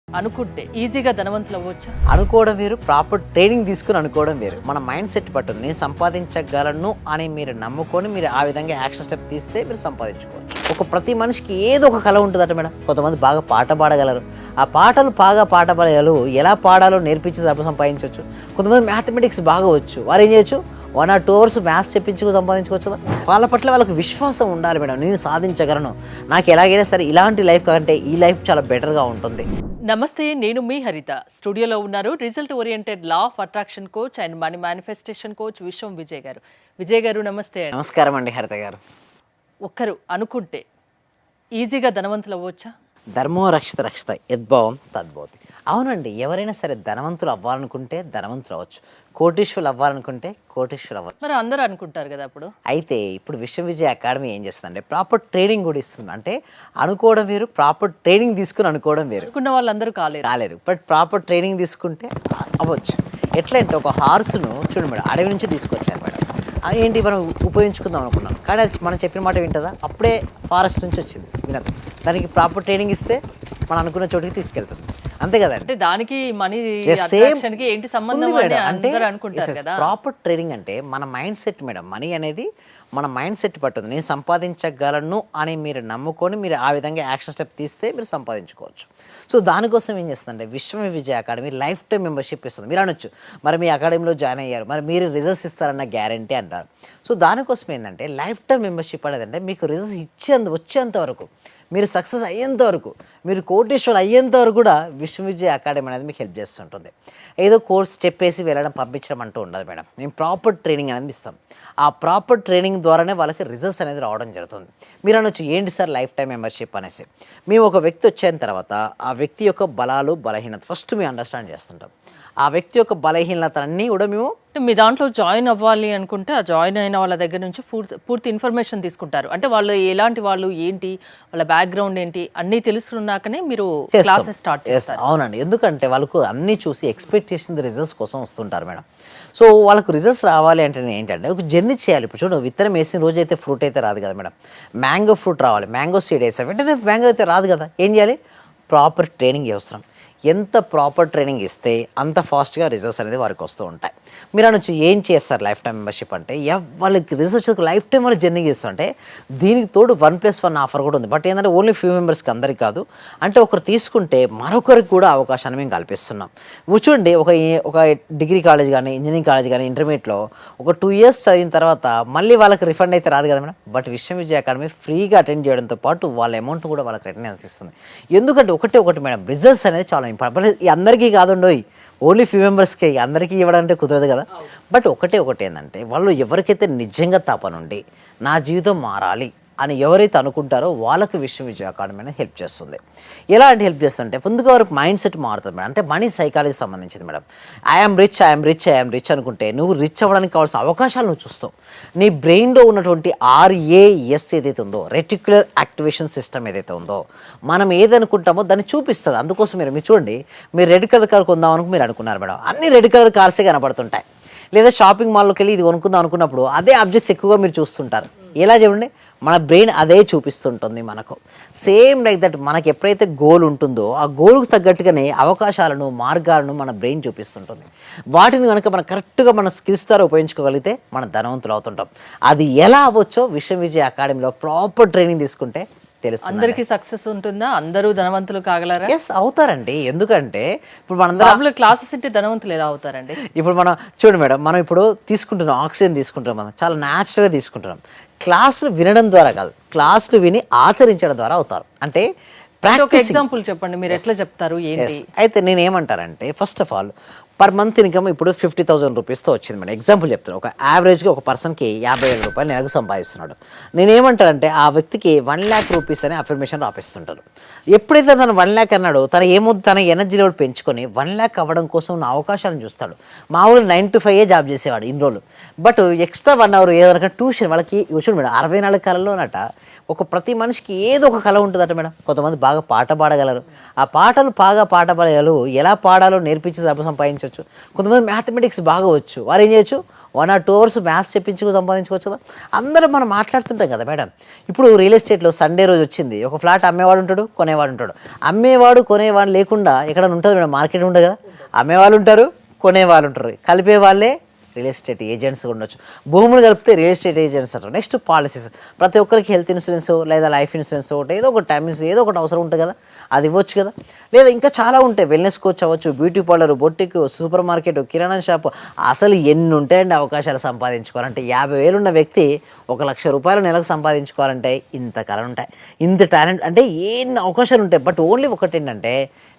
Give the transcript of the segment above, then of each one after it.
అనుకుంటే ఈజీగా ధనవంతులు అవ్వచ్చా? అనుకోవడం వేరు, ప్రాపర్ ట్రైనింగ్ తీసుకుని అనుకోవడం వేరు. మన మైండ్ సెట్ పట్టుంది. నేను సంపాదించగలను అని మీరు నమ్ముకొని మీరు ఆ విధంగా యాక్షన్ స్టెప్ తీస్తే మీరు సంపాదించుకోవచ్చు. ప్రతి మనిషికి ఏదో ఒక కళ ఉంటుందట మేడం. కొంతమంది బాగా పాట పాడగలరు, ఆ పాటలు బాగా పాట పాడగలరు, ఎలా పాడాలో నేర్పించి సంపాదించవచ్చు. కొంతమంది మ్యాథమెటిక్స్ బాగా వచ్చు, వారు ఏం చేయొచ్చు 1 or 2 hours మ్యాథ్స్ చెప్పించుకు సంపాదించుకోవచ్చు కదా. వాళ్ళ పట్ల వాళ్ళకి విశ్వాసం ఉండాలి మేడం. నేను సాధించగలను, నాకు ఎలాగైనా సరే ఇలాంటి లైఫ్ కంటే ఈ లైఫ్ చాలా బెటర్గా ఉంటుంది. నమస్తే, నేను మీ హరిత. స్టూడియోలో ఉన్నారు result oriented law of attraction coach and money manifestation coach విశ్వం విజయ్ గారు. విజయ్ గారు నమస్తే. నమస్కారం అండి హరిత గారు. ఒక్కరు అనుకుంటే ఈజీగా ధనవంతులు అవ్వచ్చా? ధర్మో రక్షిత రక్షిత యద్భావం తద్భవతి. అవునండి, ఎవరైనా సరే ధనవంతులు అవ్వాలనుకుంటే ధనవంతులు అవ్వచ్చు, కోటీశ్వరులు అవ్వాలనుకుంటే కోటీశ్వరులు అవ్వచ్చు. మరి అందరూ అనుకుంటారు కదా. అయితే ఇప్పుడు విశ్వ విజయ అకాడమీ ఏం చేస్తుందంటే ప్రాపర్ ట్రైనింగ్ కూడా ఇస్తుంది. అంటే అనుకోవడం వేరు, ప్రాపర్ ట్రైనింగ్ తీసుకుని అనుకోవడం వేరు. అనుకున్న వాళ్ళందరూ కాలేరు, బట్ ప్రాపర్ ట్రైనింగ్ తీసుకుంటే అవ్వచ్చు. ఎట్లా అంటే ఒక హార్స్ను చూడండి మేడం, అడవి నుంచి తీసుకొచ్చారు మేడం. ఏంటి మనం ఉపయోగించుకుందాం అనుకున్నాం, కానీ అది మనం చెప్పిన మాట వింటుందా? అప్పుడే ఫారెస్ట్ నుంచి వచ్చింది, వినదు. దానికి ప్రాపర్ ట్రైనింగ్ ఇస్తే మనం అనుకున్న చోటికి తీసుకెళ్తుంది, అంతే కదండి. అంటే దానికి మనీ ఏంటి సంబంధం అంటే అనుకుంటారు కదా. ప్రాపర్ ట్రైనింగ్ అంటే మన మైండ్ సెట్ మేడం. మనీ అనేది మన మైండ్ సెట్ పట్టుంది. నేను సంపాదించగలను అని మీరు నమ్ముకొని మీరు ఆ విధంగా యాక్షన్ స్టెప్ తీస్తే మీరు సంపాదించుకోవచ్చు. సో దానికోసం ఏం చేస్తుందంటే విశ్వ విజయ అకాడమీ లైఫ్ టైం మెంబర్షిప్ ఇస్తుంది. మీరు అనొచ్చు, మరి మీ అకాడమీలో జాయిన్ అయ్యారు, మరి మీరు రిజల్ట్స్ ఇస్తారన్న గ్యారంటీ అంటారు. సో దానికోసం ఏంటంటే లైఫ్ టైం మెంబర్షిప్ అనేది అంటే మీకు రిజల్ట్స్ వచ్చేంత వరకు, మీరు సక్సెస్ అయ్యేంత వరకు, మీరు కోటీశ్వరులు అయ్యేంత వరకు కూడా విశ్వ విజయ అకాడమీ అనేది మీకు హెల్ప్ చేస్తుంటుంది. ఏదో కోర్స్ చెప్పేసి వెళ్ళడం పంపించడం అంటూ ఉండదు మేడం. మేము ప్రాపర్ ట్రైనింగ్ అనేది ఇస్తాం. ఆ ప్రాపర్ ట్రైనింగ్ ద్వారానే వాళ్ళకి రిజల్ట్స్ అనేది రావడం జరుగుతుంది. మీరు అనొచ్చు, ఏంటి సార్ లైఫ్ టైం మెంబర్షిప్ అనేసి. మేము ఒక వ్యక్తి వచ్చిన తర్వాత ఆ వ్యక్తి యొక్క బలాలు బలహీనత ఫస్ట్ మేము అండర్స్టాండ్ చేస్తుంటాం. ఆ వ్యక్తి యొక్క బలహీనతలన్నీ కూడా మేము మీ దాంట్లో జాయిన్ అవ్వాలి అనుకుంటే ఆ జాయిన్ అయిన వాళ్ళ దగ్గర నుంచి పూర్తి ఇన్ఫర్మేషన్ తీసుకుంటారు. అంటే వాళ్ళు ఎలాంటి వాళ్ళు, ఏంటి వాళ్ళ బ్యాక్గ్రౌండ్ ఏంటి అన్నీ తెలుసుకున్నాకనే మీరు క్లాసెస్ స్టార్ట్ చేస్తారు. అవునండి, ఎందుకంటే వాళ్ళకు అన్నీ చూసి ఎక్స్పెక్టేషన్ రిజల్ట్స్ కోసం వస్తుంటారు మేడం. సో వాళ్ళకు రిజల్ట్స్ రావాలి అంటే ఏంటంటే ఒక జర్నీ చేయాలి. ఇప్పుడు చూడండి, విత్తనం వేసిన రోజు అయితే ఫ్రూట్ అయితే రాదు కదా మేడం. మ్యాంగో ఫ్రూట్ రావాలి, మ్యాంగో సీడ్ వేసా వెంటనే మ్యాంగో అయితే రాదు కదా. ఏం చేయాలి? ప్రాపర్ ట్రైనింగ్ అవసరం. ఎంత ప్రాపర్ ట్రైనింగ్ ఇస్తే అంత ఫాస్ట్గా రిజల్ట్స్ అనేది వారికి వస్తూ ఉంటాయి. మీరు అనొచ్చు, ఏం చేస్తారు లైఫ్ టైం మెంబర్షిప్ అంటే? వాళ్ళకి రిజల్ట్స్ లైఫ్ టైం వాళ్ళు జర్నీ చేస్తుంటే దీనికి తోడు 1+1 ఆఫర్ కూడా ఉంది. బట్ ఏంటంటే ఓన్లీ ఫ్యూ మెంబర్స్కి, అందరికీ కాదు. అంటే ఒకరు తీసుకుంటే మరొకరికి కూడా అవకాశాన్ని మేము కల్పిస్తున్నాం. చూడండి, ఒక డిగ్రీ కాలేజ్ కానీ, ఇంజనీరింగ్ కాలేజ్ కానీ, ఇంటర్మీడియట్లో ఒక 2 years చదివిన తర్వాత మళ్ళీ వాళ్ళకి రిఫండ్ అయితే రాదు కదా మేడం. బట్ విశ్వ విజయ అకాడమీ ఫ్రీగా అటెండ్ చేయడంతో పాటు వాళ్ళ అమౌంట్ కూడా వాళ్ళకి రిటర్న్ ఇస్తుంది. ఎందుకంటే ఒకటి మేడం, రిజల్ట్స్ అనేది చాలా ఇంపార్టెంట్. అందరికీ కాదుండోయ్, ఓన్లీ ఫ్యూ మెంబర్స్కి అందరికీ ఇవ్వడానికి కుదరదు కదా. బట్ ఒకటి ఏంటంటే వాళ్ళు ఎవరికైతే నిజంగా తపనుండి నా జీవితం మారాలి అని ఎవరైతే అనుకుంటారో వాళ్ళకి విశ్వ విజయ అకాడమీ అనేది హెల్ప్ చేస్తుంది. ఎలా అంటే హెల్ప్ చేస్తుంటే ముందుగా వారికి మైండ్ సెట్ మారుతుంది మేడం. అంటే మనీ సైకాలజీ సంబంధించింది మేడం. ఐఎమ్ రిచ్ అనుకుంటే నువ్వు రిచ్ అవ్వడానికి కావాల్సిన అవకాశాలు నువ్వు చూస్తావు. నీ బ్రెయిన్లో ఉన్నటువంటి RAS ఏదైతే ఉందో, రెటిక్యులర్ యాక్టివేషన్ సిస్టమ్ ఏదైతే ఉందో, మనం ఏదనుకుంటామో దాన్ని చూపిస్తుంది. అందుకోసం మీరు చూడండి, మీరు రెడ్ కలర్ కార్ కొందాం అనుకు మీరు అనుకున్నారు మేడం, అన్ని రెడ్ కలర్ కార్సే కనపడుతుంటాయి. లేదా షాపింగ్ మాల్లోకి వెళ్ళి ఇది కొనుక్కుందాం అనుకున్నప్పుడు అదే ఆబ్జెక్ట్స్ ఎక్కువగా మీరు చూస్తుంటారు. ఎలా చూడండి, మన బ్రెయిన్ అదే చూపిస్తుంటుంది మనకు. సేమ్ లైక్ దట్ మనకి ఎప్పుడైతే గోల్ ఉంటుందో ఆ గోల్కు తగ్గట్టుగానే అవకాశాలను, మార్గాలను మన బ్రెయిన్ చూపిస్తుంటుంది. వాటిని కనుక మనం కరెక్ట్గా మన స్కిల్స్ ద్వారా ఉపయోగించుకోగలిగితే మనం ధనవంతులు అవుతుంటాం. అది ఎలా అవ్వచ్చో విశ్వ విజయ అకాడమీలో ప్రాపర్ ట్రైనింగ్ తీసుకుంటే తెలుస్తుంది. అందరికీ సక్సెస్ ఉంటుందా? అందరూ ధనవంతులు కాగలరా? ఎస్, అవుతారండి. ఎందుకంటే ఇప్పుడు మనందరం క్లాసెస్ ఇంటి ధనవంతులు ఎలా అవుతారండి? ఇప్పుడు మనం చూడండి మేడం, మనం ఇప్పుడు తీసుకుంటున్నాం, ఆక్సిజన్ తీసుకుంటున్నాం, మనం చాలా న్యాచురల్గా తీసుకుంటున్నాం. క్లాసులు వినడం ద్వారా కాదు, క్లాసులు విని ఆచరించడం ద్వారా అవుతారు. అంటే ఎగ్జాంపుల్ చెప్పండి, మీరు ఎట్లా చెప్తారు ఏంటి? అయితే నేను ఏమంటారంటే, first of all per month income ఇప్పుడు 50,000 రూపీస్తో వచ్చింది మేడం. ఎగ్జాంపుల్ చెప్తాను, ఒక యావరేజ్గా ఒక పర్సన్కి 50,000 రూపాయలు నెలకు సంపాదిస్తున్నాడు. నేనేమంటానంటే ఆ వ్యక్తికి 1 lakh రూపీస్ అనే అఫర్మేషన్ రాపిస్తుంటారు. ఎప్పుడైతే తను 1 lakh అన్నాడో తన తన ఎనర్జీ లెవెల్ పెంచుకొని 1 lakh అవ్వడం కోసం ఉన్న అవకాశాలను చూస్తాడు. మామూలు 9 to 5 జాబ్ చేసేవాడు ఇన్ని రోజులు. బట్ ఎక్స్ట్రా 1 hour ఏదైనా ట్యూషన్ వాళ్ళకి చూడండి మేడం, 64 కాలంలోనట ఒక ప్రతి మనిషికి ఏదో ఒక కళ ఉంటుందట మేడం. కొంతమంది బాగా పాట పాడగలరు, ఆ పాటలు బాగా పాట పాడగలరు, ఎలా పాడాలో నేర్పించి డబ్బు సంపాదించవచ్చు. కొంతమంది మ్యాథమెటిక్స్ బాగా వచ్చు, వారు ఏం చేయొచ్చు 1 or 2 hours మ్యాథ్స్ చెప్పించుకు సంపాదించుకోవచ్చు కదా. అందరం మనం మాట్లాడుతుంటాం కదా మేడం. ఇప్పుడు రియల్ ఎస్టేట్లో సండే రోజు వచ్చింది, ఒక ఫ్లాట్ అమ్మేవాడు ఉంటాడు, కొనేవాడు ఉంటాడు. అమ్మేవాడు కొనేవాడు లేకుండా ఎక్కడ ఉంటుంది మేడం, మార్కెట్ ఉండదు కదా. అమ్మేవాళ్ళు ఉంటారు, కొనేవాళ్ళు ఉంటారు, కలిపే వాళ్ళే రియల్ ఎస్టేట్ ఏజెంట్స్ ఉండొచ్చు. భూములు కలిపితే రియల్ ఎస్టేట్ ఏజెంట్స్ అంటారు. నెక్స్ట్ పాలసీస్, ప్రతి ఒక్కరికి హెల్త్ ఇన్సూరెన్స్ లేదా లైఫ్ ఇన్సూరెన్స్ ఒకటి ఏదో ఒక టైమ్ ఏదో ఒకటి అవసరం ఉంటుంది కదా, అది ఇవ్వచ్చు కదా. లేదా ఇంకా చాలా ఉంటాయి, వెల్నెస్ కోచ్ అవ్వచ్చు, beauty parlour, boutique, super market, కిరాణా షాపు, అసలు ఎన్ని ఉంటాయండి అవకాశాలు సంపాదించుకోవాలంటే. 50,000 ఉన్న వ్యక్తి 1,00,000 రూపాయలు నెలకు సంపాదించుకోవాలంటే ఇంత కళలు ఉంటాయి, ఇంత టాలెంట్ అంటే ఎన్ని అవకాశాలు ఉంటాయి. బట్ ఓన్లీ ఒకటి ఏంటంటే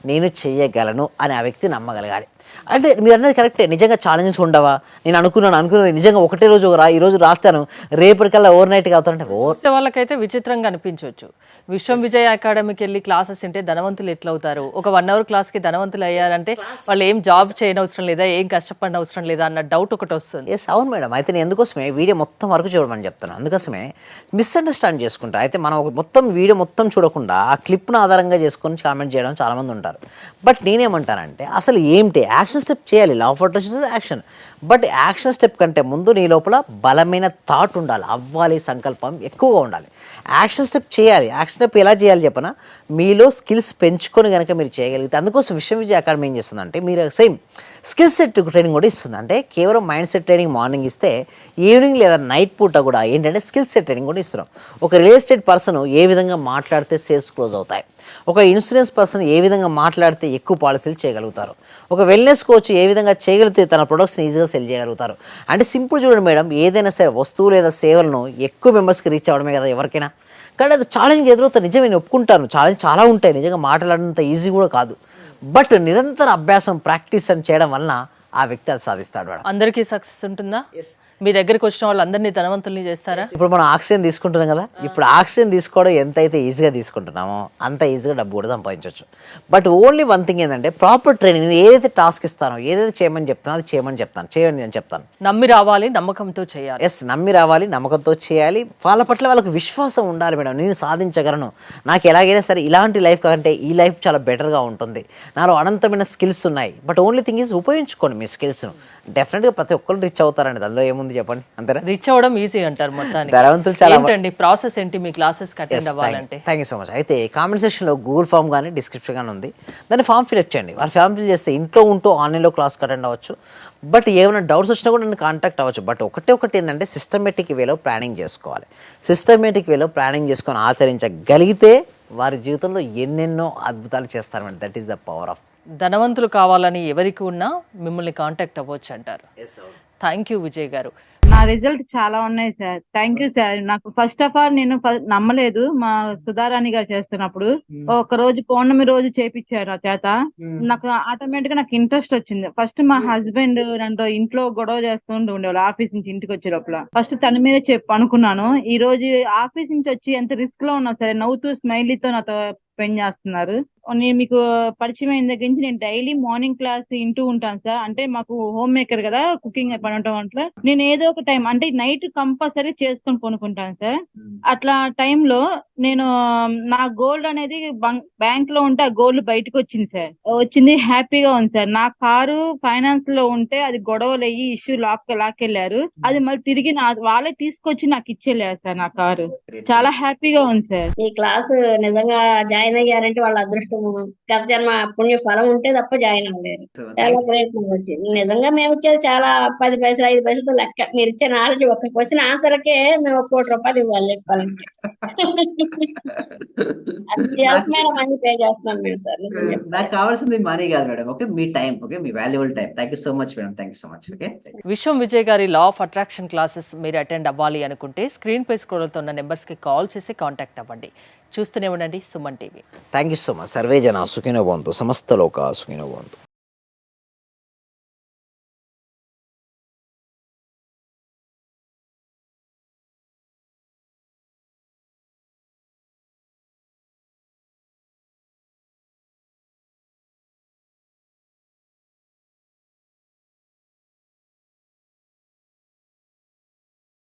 నేను చెయ్యగలను అని ఆ వ్యక్తి నమ్మగలగాలి. అంటే మీరు అన్నది కరెక్టే, నిజంగా ఛాలెంజెస్ ఉండవా, నేను అనుకున్నది నిజంగా ఒకటే రోజు ఈరోజు రాస్తాను రేపటికల్లా ఓవర్ నైట్గా అవుతానంటే చూసే వాళ్ళకైతే విచిత్రంగా అనిపించవచ్చు. విశ్వం విజయ్ అకాడమీకి వెళ్ళి క్లాసెస్ ఉంటే ధనవంతులు ఎట్లా అవుతారు, ఒక 1 hour క్లాస్కి ధనవంతులు అయ్యారంటే వాళ్ళు ఏం జాబ్ చేయనవసరం లేదా, ఏం కష్టపడిన అవసరం లేదా అన్న డౌట్ ఒకటి వస్తుంది. ఎస్ అవును మేడం. అయితే నేను ఎందుకోసమే వీడియో మొత్తం వరకు చూడమని చెప్తాను, అందుకోసమే మిస్అండర్స్టాండ్ చేసుకుంటా. అయితే మనం మొత్తం వీడియో మొత్తం చూడకుండా ఆ క్లిప్ను ఆధారంగా చేసుకొని కామెంట్ చేయడం చాలామంది ఉంటారు. బట్ నేనేమంటానంటే అసలు ఏంటి యాక్షన్ స్టెప్ చేయాలి, law of attraction action. But action step కంటే ముందు నీ లోపల బలమైన థాట్ ఉండాలి, అవ్వాలి సంకల్పం ఎక్కువగా ఉండాలి. యాక్షన్ స్టెప్ చేయాలి. యాక్షన్ స్టెప్ ఎలా చేయాలి చెప్పనా, మీలో స్కిల్స్ పెంచుకొని కనుక మీరు చేయగలిగితే. అందుకోసం విశ్వం విజయ్ అకాడమీ ఏం చేస్తుందంటే మీరు సేమ్ స్కిల్ సెట్ ట్రైనింగ్ కూడా ఇస్తుంది. అంటే కేవలం మైండ్ సెట్ ట్రైనింగ్ మార్నింగ్ ఇస్తే ఈవినింగ్ లేదా నైట్ పూట కూడా ఏంటంటే స్కిల్ సెట్ ట్రైనింగ్ కూడా ఇస్తున్నాం. ఒక రియల్ ఎస్టేట్ పర్సన్ ఏ విధంగా మాట్లాడితే సేల్స్ క్లోజ్ అవుతాయి, ఒక ఇన్సూరెన్స్ పర్సన్ ఏ విధంగా మాట్లాడితే ఎక్కువ పాలసీలు చేయగలుగుతారు, ఒక వెల్నెస్ కోచ్ ఏ విధంగా చేయగలిగితే తన ప్రొడక్ట్స్ని ఈజీగా సెల్ చేయగలుగుతారు. అంటే సింపుల్ చూడండి మేడం, ఏదైనా సరే వస్తువు లేదా సేవలను ఎక్కువ మెంబర్స్కి రీచ్ అవ్వడమే కదా ఎవరికైనా. కానీ అది ఛాలెంజ్ ఎదురవుతుంది, నిజమే నేను ఒప్పుకుంటాను, ఛాలెంజ్ చాలా ఉంటాయి, నిజంగా మాట్లాడినంత ఈజీ కూడా కాదు. బట్ నిరంతర అభ్యాసం ప్రాక్టీస్ అని చేయడం వలన ఆ వ్యక్తి అది సాధిస్తాడు మేడం. అందరికీ సక్సెస్ ఉంటుందా? మీ దగ్గరికి వచ్చిన వాళ్ళందరినీ ధనవంతుల్ని చేస్తారా? ఇప్పుడు మనం ఆక్సిజన్ తీసుకుంటున్నాం కదా, ఇప్పుడు ఆక్సిజన్ తీసుకోవడం ఎంతైతే ఈజీగా తీసుకుంటున్నామో అంత ఈజీగా డబ్బు కూడా సంపాదించవచ్చు. బట్ ఓన్లీ వన్ థింగ్ ఏంటంటే ప్రాపర్ ట్రైనింగ్. నేను ఏదైతే టాస్క్ ఇస్తానో, ఏదైతే చేయమని చెప్తానో అది చేయమని చెప్తాను, చేయండి అని చెప్తాను. నమ్మి రావాలి, నమ్మకంతో చేయాలి. ఎస్, నమ్మి రావాలి, నమ్మకంతో చేయాలి. వాళ్ళ పట్ల వాళ్ళకి విశ్వాసం ఉండాలి మేడం. నేను సాధించగలను, నాకు ఎలాగైనా సరే ఇలాంటి లైఫ్ కంటే ఈ లైఫ్ చాలా బెటర్గా ఉంటుంది, నాలో అనంతమైన స్కిల్స్ ఉన్నాయి. బట్ ఓన్లీ థింగ్ ఈజ్ ఉపయోగించుకోండి మీ స్కిల్స్ను. డెఫినెట్గా ప్రతి ఒక్కరు రీచ్ అవుతారండి, అందులో ఏముంది చెప్పండి, అంతేనా? రీచ్ అవ్వడం ఈజీ అంటారు మొత్తానికి. ధనవంతులు చాలా ఏంటండి ప్రాసెస్ ఏంటి మీ క్లాసెస్ అటెండ్ అవ్వాలంటే? Thank you so much. అయితే కామెంట్ సెక్షన్లో గూగుల్ ఫామ్ కానీ డిస్క్రిప్షన్ కానీ ఉంది, దాన్ని ఫామ్ ఫిల్అప్ చేయండి. వాళ్ళు ఫామ్ ఫిల్ చేస్తే ఇంట్లో ఉంటూ ఆన్లైన్లో క్లాస్కి అటెండ్ అవ్వచ్చు. బట్ ఏమైనా డౌట్స్ వచ్చినా కూడా నన్ను కాంటాక్ట్ అవ్వచ్చు. బట్ ఒకటి ఏంటంటే సిస్టమేటిక్ వేలో ప్లానింగ్ చేసుకోవాలి. సిస్టమేటిక్ వేలో ప్లానింగ్ చేసుకొని ఆచరించగలిగితే వారి జీవితంలో ఎన్నెన్నో అద్భుతాలు చేస్తారు madam. That is the power of. ధనవంతులు కావాలని ఎవరికి ఉన్నా మిమ్మల్ని కాంటాక్ట్ అవ్వచ్చు అంటారు. థ్యాంక్ యూ విజయ్ గారు. నా రిజల్ట్ చాలా ఉన్నాయి సార్. Thank you sir. నాకు ఫస్ట్ ఆఫ్ ఆల్ నేను నమ్మలేదు. మా సుధారాణి గారు చేస్తున్నప్పుడు ఒక రోజు పౌర్ణమి రోజు చేపించారు ఆ చేత. నాకు ఆటోమేటిక్ గా నాకు ఇంట్రెస్ట్ వచ్చింది. ఫస్ట్ మా హస్బెండ్ నన్ను ఇంట్లో గొడవ చేస్తుంటూ ఉండేవాళ్ళు. ఆఫీస్ నుంచి ఇంటికి వచ్చే లోపల ఫస్ట్ తన మీద అనుకున్నాను. ఈ రోజు ఆఫీస్ నుంచి వచ్చి ఎంత రిస్క్ లో ఉన్నా సరే నవ్వుతూ స్మైలీతో నాతో స్పెండ్ చేస్తున్నారు. నేను మీకు పరిచయం అయిన దగ్గర నుంచి నేను డైలీ మార్నింగ్ క్లాస్ వింటూ ఉంటాను సార్. అంటే మాకు హోమ్ మేకర్ కదా, కుకింగ్ పని వంటలో నేను ఏదో ఒక టైం అంటే నైట్ కంపల్సరీ చేసుకొని కొనుక్కుంటాను సార్. అట్లా టైంలో నేను నా గోల్డ్ అనేది బ్యాంక్ లో ఉంటే ఆ గోల్డ్ బయటకు వచ్చింది సార్. వచ్చింది, హ్యాపీగా ఉంది సార్. నా కారు ఫైనాన్స్ లో ఉంటే అది గొడవలు అయ్యి ఇష్యూ లాక్కెళ్ళారు. అది మళ్ళీ తిరిగి వాళ్ళే తీసుకొచ్చి నాకు ఇచ్చేళ్ళారు సార్ నా కారు. చాలా హ్యాపీగా ఉంది సార్. ఈ క్లాస్ నిజంగా జాయిన్ అయ్యారంటే వాళ్ళ అదృష్టం, గత జన్మ పుణ్య ఫలం ఉంటే తప్ప జాయిన్ అవ్వలేరు. చాలా ప్రయత్నం వచ్చింది. నిజంగా మేము వచ్చేది చాలా 10 పైసలు 5 పైసలతో లెక్క. మీరు ఇచ్చే నాలెడ్జ్ ఒక్క క్వశ్చన్ ఆన్సర్కే మేము 1 కోటి రూపాయలు ఇవ్వాలి చెప్పాలంటే. అత్యవసరమైన మనీ పే చేస్తున్నాం మేము సార్. నాకు కావాల్సింది మనీ కాదు madam, okay, me time, okay, me valuable time. Thank you so much madam, thank you so much. Okay, విశ్వం విజయ్ గారి లా ఆఫ్ అట్రాక్షన్ క్లాసెస్ మీరు అటెండ్ అవ్వాలి అనుకుంటే స్క్రీన్ పై స్క్రోల్ అవుతున్న నెంబర్స్కి కాల్ చేసి కాంటాక్ట్ అవ్వండి. చూస్తూనే ఉండండి Suman TV. Thank you so much. Survey జన సుఖినో భవంతు, సమస్త లోకా సుఖినో భవంతు.